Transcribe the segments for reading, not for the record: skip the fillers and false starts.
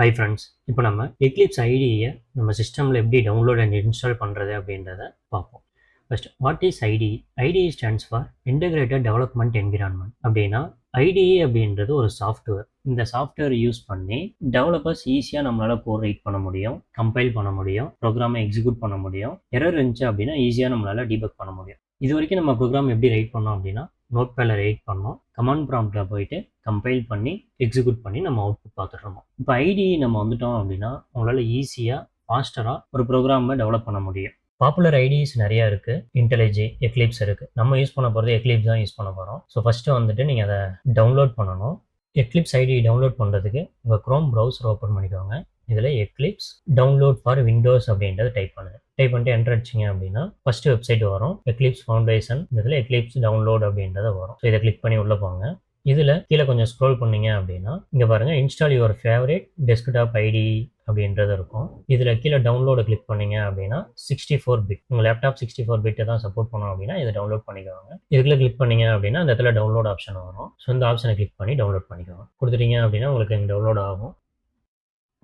Hi friends, இப்போ நம்ம Eclipse ஐடியை நம்ம சிஸ்டமில் எப்படி டவுன்லோட் அண்ட் இன்ஸ்டால் பண்ணுறது அப்படின்றத பார்ப்போம். First, what is ITE? ITE stands for integrated development environment. அப்படின்னா ஐடிஇ அப்படின்றது ஒரு சாஃப்ட்வேர். இந்த சாஃப்ட்வேர் யூஸ் பண்ணி டெவலப்பர்ஸ் ஈஸியாக நம்மளால் கோட் ரைட் பண்ண முடியும், கம்பைல் பண்ண முடியும், ப்ரோக்ராமை எக்ஸிக்யூட் பண்ண முடியும். எரர் இருந்துச்சு அப்படின்னா ஈஸியாக நம்மளால் டீபக் பண்ண முடியும். இது வரைக்கும் நம்ம ப்ரோக்ராம் எப்படி ரைட் பண்ணோம் அப்படின்னா நோட் பேடில் ரைட் பண்ணோம், கமாண்ட் ப்ராம்ப்டில் போயிட்டு கம்பைல் பண்ணி எக்ஸிக்யூட் பண்ணி நம்ம அவுட்புட் பார்த்துட்ருந்தோம். இப்போ ஐடிஇ நம்ம வந்துட்டோம் அப்படின்னா உங்களால் ஈஸியாக ஃபாஸ்டராக ஒரு ப்ரோக்ராமை டெவலப் பண்ண முடியும். பாப்புலர் ஐடிஸ் நிறையா இருக்குது. இன்டெலிஜி, எக்லிப்ஸ் இருக்குது. நம்ம யூஸ் பண்ண போகிறது எக்லிப்ஸ் தான் யூஸ் பண்ண போகிறோம். ஸோ ஃபஸ்ட்டு வந்துட்டு நீங்கள் அதை டவுன்லோட் பண்ணணும். எக்லிப்ஸ் ஐடி டவுன்லோட் பண்ணுறதுக்கு உங்கள் க்ரோம் ப்ரௌசர் ஓப்பன் பண்ணிக்கோங்க. இதில் எக்லிப்ஸ் டவுன்லோட் ஃபார் விண்டோஸ் அப்படின்றத டைப் பண்ணுங்கள். டைப் பண்ணிட்டு என்டர் அடிச்சிங்க அப்படின்னா ஃபஸ்ட்டு வெப்சைட் வரும், எக்லிப்ஸ் ஃபவுண்டேஷன். இதில் எக்லிப்ஸ் டவுன்லோட் அப்படின்றத வரும். ஸோ இதை கிளிக் பண்ணி உள்ளே போங்க. இதில் கீழே கொஞ்சம் ஸ்க்ரோல் பண்ணீங்க அப்படின்னா இங்கே பாருங்கள், install your favourite desktop IDE அப்படின்றது இருக்கும். இதில் கீழே டவுன்லோடை கிளிக் பண்ணீங்க அப்படின்னா 64 பிட், உங்கள் லேப்டாப் 64 பிட்டை தான் சப்போர்ட் பண்ணோம் அப்படின்னா இதை டவுன்லோட் பண்ணிக்கோங்க. இதுக்குள்ள கிளிக் பண்ணீங்க அப்படின்னா அந்த இடத்துல டவுன்லோட் ஆப்ஷன் வரும். ஸோ இந்த ஆப்ஷனை கிளிக் பண்ணி டவுன்லோட் பண்ணிக்கோங்க. கொடுத்துட்டீங்க அப்படின்னா உங்களுக்கு இங்கே டவுன்லோட் ஆகும்.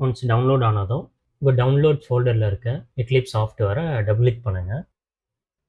ஒன்ஸ் டவுன்லோட் ஆனதும் உங்கள் டவுன்லோட் ஃபோல்டரில் இருக்க எக்லிப்ஸ் சாஃப்ட்வேரை டபுள் கிளிக் பண்ணுங்கள்.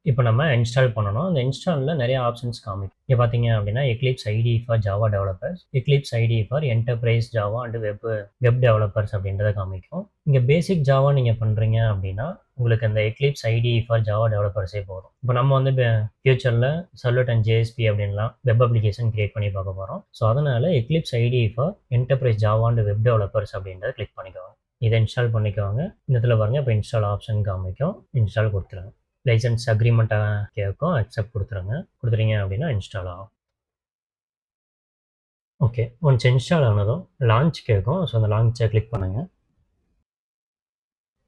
இப்போ நம்ம இன்ஸ்டால் பண்ணணும். அந்த இன்ஸ்டாலில் நிறைய ஆப்ஷன்ஸ் காமிக்கும். இங்கே பார்த்தீங்க அப்படின்னா Eclipse IDE for Java developers, Eclipse IDE for enterprise Java and web developers அப்படின்றத காமிக்கும். இங்கே பேசிக் ஜாவா நீங்கள் பண்ணுறீங்க அப்படின்னா உங்களுக்கு அந்த எக்லிப்ஸ் ஐடி ஃபார் ஜாவா டெவலப்பர்ஸே போதும். இப்போ நம்ம வந்து ஃபியூச்சரில் சர்வலெட் அண்ட் ஜேஎஸ்பி அப்படின்லாம் வெப் அப்ளிகேஷன் கிரியேட் பண்ணி பார்க்க போகிறோம். ஸோ அதனால் Eclipse IDE for enterprise Java and web developers அப்படின்றத கிளிக் பண்ணிக்கோங்க. இதை இன்ஸ்டால் பண்ணிக்கோங்க. இந்த இடத்துல பாருங்கள், இப்போ இன்ஸ்டால் ஆப்ஷன் காமிக்கும். இன்ஸ்டால் கொடுத்துருங்க. லைசன்ஸ் அக்ரிமெண்ட்டாக கேட்கும், அக்செப்ட் கொடுத்துருங்க. கொடுத்துறீங்க அப்படின்னா இன்ஸ்டால் ஆகும். ஓகே, ஒன்ஸ் இன்ஸ்டால் ஆனதும் லான்ச் கேட்கும். ஸோ அந்த லான்ச்சை கிளிக் பண்ணுங்கள்.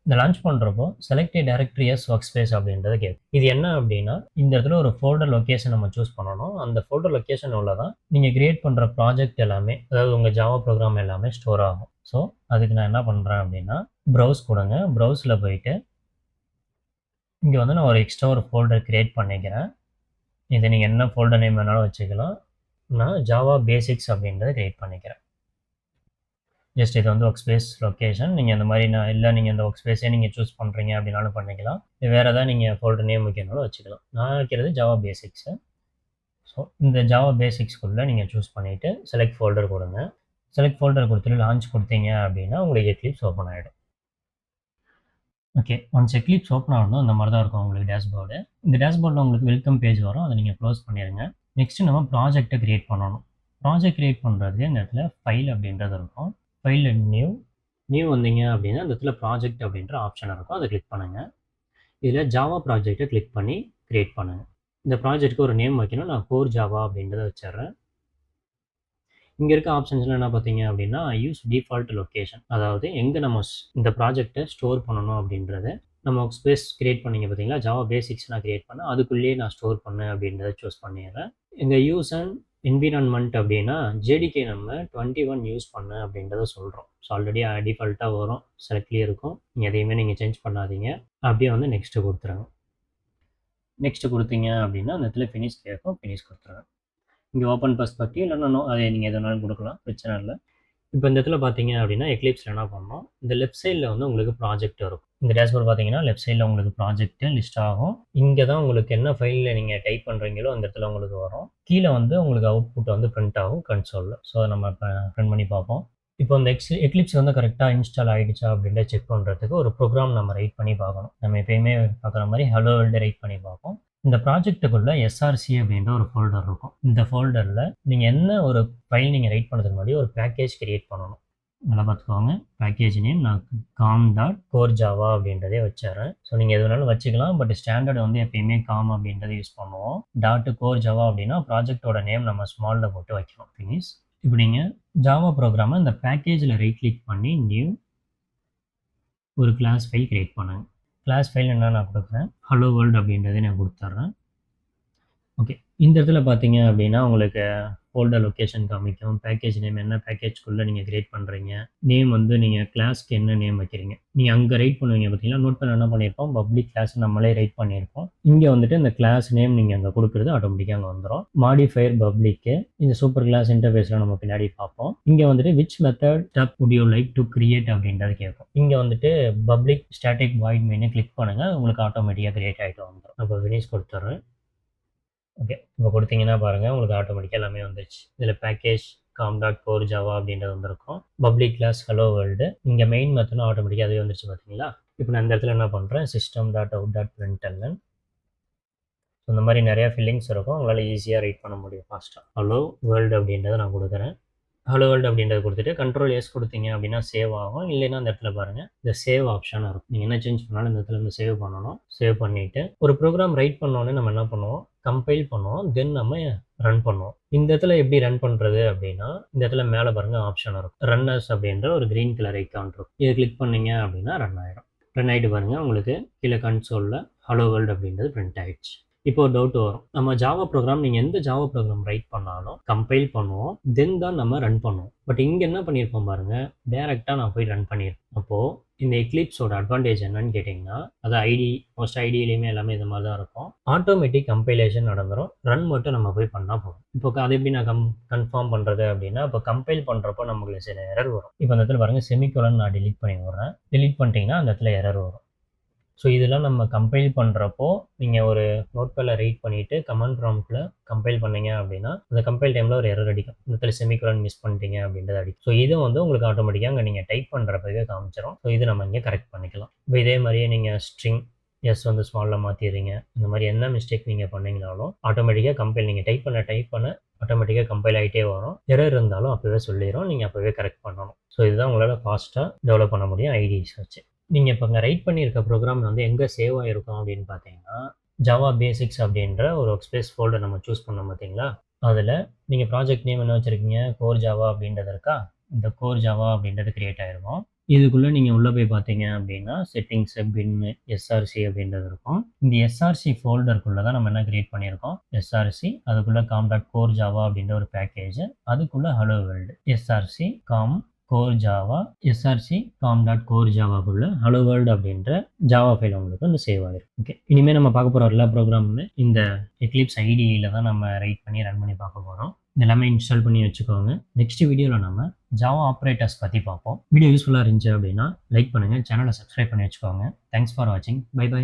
இந்த லான்ச் பண்ணுறப்போ select directory as workspace அப்படின்றத கேட்கும். இது என்ன அப்படின்னா இந்த இடத்துல ஒரு ஃபோல்டர் லொக்கேஷன் நம்ம சூஸ் பண்ணணும். அந்த ஃபோல்டர் லொக்கேஷன் உள்ளதான் நீங்கள் கிரியேட் பண்ணுற ப்ராஜெக்ட் எல்லாமே, அதாவது உங்கள் ஜாவா ப்ரோக்ராம் எல்லாமே ஸ்டோர் ஆகும். ஸோ அதுக்கு நான் என்ன பண்ணுறேன் அப்படின்னா ப்ரௌஸ் கொடுங்க. ப்ரௌஸில் போயிட்டு இங்கே வந்து நான் ஒரு எக்ஸ்ட்ரா ஒரு ஃபோல்டர் க்ரியேட் பண்ணிக்கிறேன். இதை நீங்கள் என்ன ஃபோல்டர் நேம் வேணாலும் வச்சுக்கலாம். நான் ஜாவா பேசிக்ஸ் அப்படின்றத க்ரியேட் பண்ணிக்கிறேன். ஜஸ்ட் இது வந்து ஒர்க் ஸ்பேஸ் லொக்கேஷன். நீங்கள் இந்த மாதிரி நீங்கள் இந்த ஒர்க் ஸ்பேஸே நீங்கள் சூஸ் பண்ணுறீங்க அப்படின்னாலும் பண்ணிக்கலாம். வேறு ஏதாவது நீங்கள் ஃபோல்டர் நேம் வைக்கணும்னாலும் வச்சுக்கலாம். நான் வைக்கிறது ஜாவா பேசிக்ஸு. ஸோ இந்த ஜாவா பேசிக்ஸ்குள்ளே நீங்கள் சூஸ் பண்ணிவிட்டு செலக்ட் ஃபோல்டர் கொடுங்க. செலக்ட் ஃபோல்டர் கொடுத்துட்டு லான்ச் கொடுத்தீங்க அப்படின்னா உங்களுக்கு எக்லிப்ஸ் ஓப்பன் ஆகிடும். ஓகே, ஒன்ஸ் எக்லிப்ஸ் ஓப்பன் ஆகணும் இந்த மாதிரி தான் இருக்கும் உங்களுக்கு டேஷ்போர்டு. இந்த டேஷ்போர்டில் உங்களுக்கு வெல்கம் பேஜ் வரும், அதை நீங்கள் க்ளோஸ் பண்ணிடுங்க. நெக்ஸ்ட்டு நம்ம ப்ராஜெக்டை க்ரியேட் பண்ணணும். ப்ராஜெக்ட் க்ரியேட் பண்ணுறதுக்கு இந்த இடத்துல ஃபைல் அப்படின்றது இருக்கும். ஃபைலில் நியூ வந்தீங்க அப்படின்னா இந்த இடத்துல ப்ராஜெக்ட் அப்படின்ற ஆப்ஷன் இருக்கும், அதை கிளிக் பண்ணுங்கள். இதில் ஜாவா ப்ராஜெக்டை கிளிக் பண்ணி க்ரியேட் பண்ணுங்கள். இந்த ப்ராஜெக்ட்டுக்கு ஒரு நேம் வைக்கணும். நான் கோர் ஜாவா அப்படின்றத வச்சிடுறேன். இங்கே இருக்க ஆப்ஷன்ஸ்லாம் என்ன பார்த்தீங்க அப்படின்னா யூஸ் டிஃபால்ட் லொக்கேஷன், அதாவது எங்கே நம்ம இந்த ப்ராஜெக்டை ஸ்டோர் பண்ணணும் அப்படின்றத நம்ம ஒர்க் ஸ்பேஸ் க்ரியேட் பண்ணிங்க பார்த்தீங்களா, ஜாவா பேசிக்ஸ் நான் க்ரியேட் பண்ணேன், அதுக்குள்ளேயே நான் ஸ்டோர் பண்ணேன் அப்படின்றத சூஸ் பண்ணிடுறேன். எங்கள் யூஸ் அண்ட் என்விரான்மெண்ட் அப்படின்னா ஜேடிகே நம்ம 21 யூஸ் பண்ணேன் அப்படின்றத சொல்கிறோம். ஸோ ஆல்ரெடி டிஃபால்ட்டாக வரும், செலக்ட்லேயே இருக்கும். நீங்கள் எதையுமே நீங்கள் சேஞ்ச் பண்ணாதீங்க. அப்படியே வந்து நெக்ஸ்ட்டு கொடுத்துருங்க. நெக்ஸ்ட்டு கொடுத்தீங்க அப்படின்னா அந்த இடத்துல ஃபினிஷ் கேட்கும், ஃபினிஷ் கொடுத்துருங்க. இங்கே ஓப்பன் பர்ஸ்பெக்டிவ் இல்லைன்னா அதை நீங்கள் எதுனாலும் கொடுக்கலாம், பிரச்சனை இல்லை. இப்போ இந்த இடத்துல பார்த்தீங்க அப்படின்னா எக்லிப்ஸில் என்ன பண்ணோம், இந்த லெஃப்ட் சைடில் வந்து உங்களுக்கு ப்ராஜெக்ட் இருக்கும். இந்த டேஷ்போர்ட் பார்த்தீங்கன்னா லெஃப்ட் சைடில் உங்களுக்கு ப்ராஜெக்ட் லிஸ்ட் ஆகும். இங்கே தான் உங்களுக்கு என்ன ஃபைலில் நீங்கள் டைப் பண்ணுறீங்களோ அந்த இடத்துல உங்களுக்கு வரும். கீழே வந்து உங்களுக்கு அவுட்புட் வந்து பிரிண்ட் ஆகும் கன்சோலில். ஸோ நம்ம பிரிண்ட் பண்ணி பார்ப்போம். இப்போ இந்த எக்லிப்ஸ் வந்து கரெக்டாக இன்ஸ்டால் ஆகிடுச்சா அப்படின்ற செக் பண்ணுறதுக்கு ஒரு ப்ரோக்ராம் நம்ம ரைட் பண்ணி பார்க்கணும். நம்ம எப்பயுமே பார்க்குற மாதிரி ஹலோ வேர்ல்டு ரைட் பண்ணி பார்ப்போம். இந்த ப்ராஜெக்ட்டுக்குள்ளே எஸ்ஆர்சி அப்படின்ற ஒரு ஃபோல்டர் இருக்கும். இந்த ஃபோல்டரில் நீங்கள் என்ன ஒரு ஃபைல் நீங்கள் ரைட் பண்ணுறதுக்கு முன்னாடி ஒரு பேக்கேஜ் க்ரியேட் பண்ணணும். நல்லா பார்த்துக்கோங்க. பேக்கேஜ் நேம் நான் com.core.java அப்படின்றதே வச்சிடறேன். ஸோ நீங்கள் எது வேணாலும் வச்சுக்கலாம், பட் ஸ்டாண்டர்ட் வந்து எப்பயுமே காம் அப்படின்றத யூஸ் பண்ணுவோம். .core.java அப்படின்னா ப்ராஜெக்டோட நேம் நம்ம ஸ்மாலில் போட்டு வைக்கணும். ஃபினிஷ். இப்போ நீங்கள் ஜாவா ப்ரோக்ராமை இந்த பேக்கேஜில் ரைட் கிளிக் பண்ணி நியூ ஒரு கிளாஸ் ஃபைல் க்ரியேட் பண்ணுங்க. கிளாஸ் ஃபைல் என்ன நான் கொடுக்குறேன், ஹலோ வேர்ல்டு அப்படின்றதே நான் கொடுத்துட்றேன். ஓகே, இந்த இடத்துல பார்த்தீங்க அப்படின்னா உங்களுக்கு ஃபோல்டர் லொக்கேஷன் காமிக்கும், பேக்கேஜ் நேம் என்ன பேக்கேஜ்க்குள்ளே நீங்கள் கிரியேட் பண்ணுறீங்க, நேம் வந்து நீங்கள் கிளாஸ்க்கு என்ன நேம் வைக்கிறீங்க. நீங்கள் அங்கே ரைட் பண்ணுவீங்க பார்த்தீங்களா, நோட்பேட் என்ன பண்ணியிருப்போம், பப்ளிக் கிளாஸ் நம்மளே ரைட் பண்ணியிருப்போம். இங்கே வந்துட்டு இந்த கிளாஸ் நேம் நீங்கள் அங்கே கொடுக்குறது ஆட்டோமேட்டிக்காக அங்கே வந்துடும். மாடிஃபயர் பப்ளிக்கு இந்த சூப்பர் கிளாஸ் இன்டர்ஃபேஸில் நம்ம பின்னாடி பார்ப்போம். இங்கே வந்துட்டு which method step would you like to create அப்படின்றது கேட்கும். இங்கே வந்துட்டு பப்ளிக் ஸ்டாட்டிக் வாய்ட் மெயினை கிளிக் பண்ணுங்கள், உங்களுக்கு ஆட்டோமேட்டிக்காக கிரியேட் ஆகிட்டு வந்துடும். அப்போ ஃபினிஷ் கொடுத்துட்றேன். ஓகே, இப்போ கொடுத்தீங்கன்னா பாருங்கள், உங்களுக்கு ஆட்டோமேட்டிக்காக எல்லாமே வந்துருச்சு. இதில் பேக்கேஜ் com.core java அப்படின்றது வந்திருக்கும். பப்ளிக் கிளாஸ் ஹலோ வேர்ல்டு, இங்கே மெயின் மெத்தடும் ஆட்டோமேட்டிக்காக அதுவே வந்துருச்சு பார்த்தீங்களா. இப்போ நான் இந்த இடத்துல என்ன பண்ணுறேன், system.out.println இந்த மாதிரி நிறையா ஃபில்லிங்ஸ் இருக்கும், உங்களால் ஈஸியாக ரைட் பண்ண முடியும் ஃபாஸ்ட்டாக. ஹலோ வேர்ல்டு அப்படின்றத நான் கொடுக்குறேன். ஹலோ வேர்ல்டு அப்படின்றத கொடுத்துட்டு கண்ட்ரோல் எஸ் கொடுத்தீங்க அப்படின்னா சேவ் ஆகும். இல்லைன்னா அந்த இடத்துல பாருங்கள், இந்த சேவ் ஆப்ஷன் இருக்கும். நீங்கள் என்ன சேஞ்ச் பண்ணாலும் இந்த இடத்துல வந்து சேவ் பண்ணணும். சேவ் பண்ணிவிட்டு ஒரு ப்ரோக்ராம் ரைட் பண்ணோன்னே நம்ம என்ன பண்ணுவோம், கம்பைல் பண்ணுவோம், தென் நம்ம ரன் பண்ணுவோம். இந்த இடத்துல எப்படி ரன் பண்ணுறது அப்படின்னா, இந்த இடத்துல மேலே பாருங்கள் ஆப்ஷன் இருக்கும், ரன்னர்ஸ் அப்படின்ற ஒரு க்ரீன் கலர் ஐக்கான் இருக்கும். இதை கிளிக் பண்ணிங்க அப்படின்னா ரன் ஆகிடும். ரன் ஆகிட்டு பாருங்கள், உங்களுக்கு கீழே கன்சோலில் ஹலோ வேர்ல்டு அப்படின்றது பிரிண்ட் ஆகிடுச்சு. இப்போ ஒரு டவுட் வரும், நம்ம ஜாவா ப்ரோக்ராம், நீங்கள் எந்த ஜாவா ப்ரோக்ராம் ரைட் பண்ணாலும் கம்பைல் பண்ணுவோம், தென் தான் நம்ம ரன் பண்ணுவோம். பட் இங்கே என்ன பண்ணியிருப்போம் பாருங்கள், டேரெக்டாக நான் போய் ரன் பண்ணியிருப்பேன். அப்போது இந்த எக்லிப்ஸோட அட்வான்டேஜ் என்னன்னு கேட்டிங்கன்னா, அது மோஸ்ட் ஐடியிலையுமே எல்லாமே இது மாதிரி தான் இருக்கும். ஆட்டோமேட்டிக் கம்பைலேஷன் நடந்துடும், ரன் மட்டும் நம்ம போய் பண்ணால் போதும். இப்போ அது எப்படி நான் கன்ஃபார்ம் பண்ணுறது அப்படின்னா, இப்போ கம்பைல் பண்ணுறப்போ நமக்கு சில எரர் வரும். இப்போ அந்த இடத்துல பாருங்கள், செமிகோலன் நான் delete பண்ணி விட்றேன். delete பண்ணிட்டீங்கன்னா அந்த இடத்துல எரர் வரும். ஸோ இதெல்லாம் நம்ம கம்பைல் பண்ணுறப்போ நீங்கள் ஒரு நோட்பேடில் ரைட் பண்ணிவிட்டு கமாண்ட் ப்ராம்ப்டில் கம்பைல் பண்ணீங்க அப்படின்னா, அந்த கம்பைல் டைமில் ஒரு எரர் அடிக்கும், இந்த இடத்துல செமிகோலன் மிஸ் பண்ணிட்டீங்க அப்படின்றது அடிக்கும். ஸோ இது வந்து உங்களுக்கு ஆட்டோமேட்டிக்காக அங்கே நீங்கள் டைப் பண்ணுறப்பவே காமிச்சிடும். ஸோ இது நம்ம இங்கே கரெக்ட் பண்ணிக்கலாம். இப்போ இதே மாதிரியே நீங்கள் ஸ்ட்ரிங் எஸ் வந்து ஸ்மாலில் மாற்றிடுறீங்க, இந்த மாதிரி என்ன மிஸ்டேக் நீங்கள் பண்ணிங்கனாலும் ஆட்டோமேட்டிக்காக கம்பைல் நீங்கள் டைப் பண்ண ஆட்டோமேட்டிக்காக கம்பைல் ஆகிட்டே வரும். எரர் இருந்தாலும் அப்போவே சொல்லிடும், நீங்கள் அப்போவே கரெக்ட் பண்ணணும். ஸோ இதுதான் உங்களால் ஃபாஸ்ட்டாக டெவலப் பண்ண முடியும் ஐடிஸ் வச்சு. நீங்கள் இப்போ இங்கே ரைட் பண்ணியிருக்க ப்ரோக்ராம் வந்து எங்கே சேவ் ஆகிருக்கும் அப்படின்னு பார்த்தீங்கன்னா, ஜாவா பேசிக்ஸ் அப்படின்ற ஒரு ஒர்க் ஸ்பேஸ் ஃபோல்டர் நம்ம சூஸ் பண்ணோம் பார்த்தீங்களா, அதில் நீங்கள் ப்ராஜெக்ட் நேம் என்ன வச்சுருக்கீங்க, கோர் ஜாவா அப்படின்றது இருக்கா, இந்த கோர் ஜாவா அப்படின்றது க்ரியேட் ஆகிருக்கும். இதுக்குள்ளே நீங்கள் உள்ளே போய் பார்த்தீங்க அப்படின்னா செட்டிங்ஸு, பின்னு, எஸ்ஆர்சி அப்படின்றது இருக்கும். இந்த எஸ்ஆர்சி ஃபோல்டருக்குள்ளே தான் நம்ம என்ன க்ரியேட் பண்ணியிருக்கோம், எஸ்ஆர்சி, அதுக்குள்ளே com.core java அப்படின்ற ஒரு பேக்கேஜ், அதுக்குள்ளே hello world, SRC core java, src com.core javaக்குள்ள hello world அப்படின்ற ஜாவா ஃபைல் உங்களுக்கு வந்து சேவ் ஆகிடும். ஓகே, இனிமேல் நம்ம பார்க்க போகிற எல்லா ப்ரோக்ராமுமே இந்த எக்லிப்ஸ் ஐடியில் தான் நம்ம ரைட் பண்ணி ரன் பண்ணி பார்க்க போகிறோம். இது எல்லாமே இன்ஸ்டால் பண்ணி வச்சுக்கோங்க. நெக்ஸ்ட் வீடியோவில் நம்ம ஜாவா ஆப்ரேட்டர்ஸ் பற்றி பார்ப்போம். வீடியோ யூஸ்ஃபுல்லாக இருந்துச்சு அப்படின்னா லைக் பண்ணுங்கள், சேனலை சப்ஸ்கிரைப் பண்ணி வச்சுக்கோங்க. தேங்க்ஸ் ஃபார் வாட்சிங். Bye by.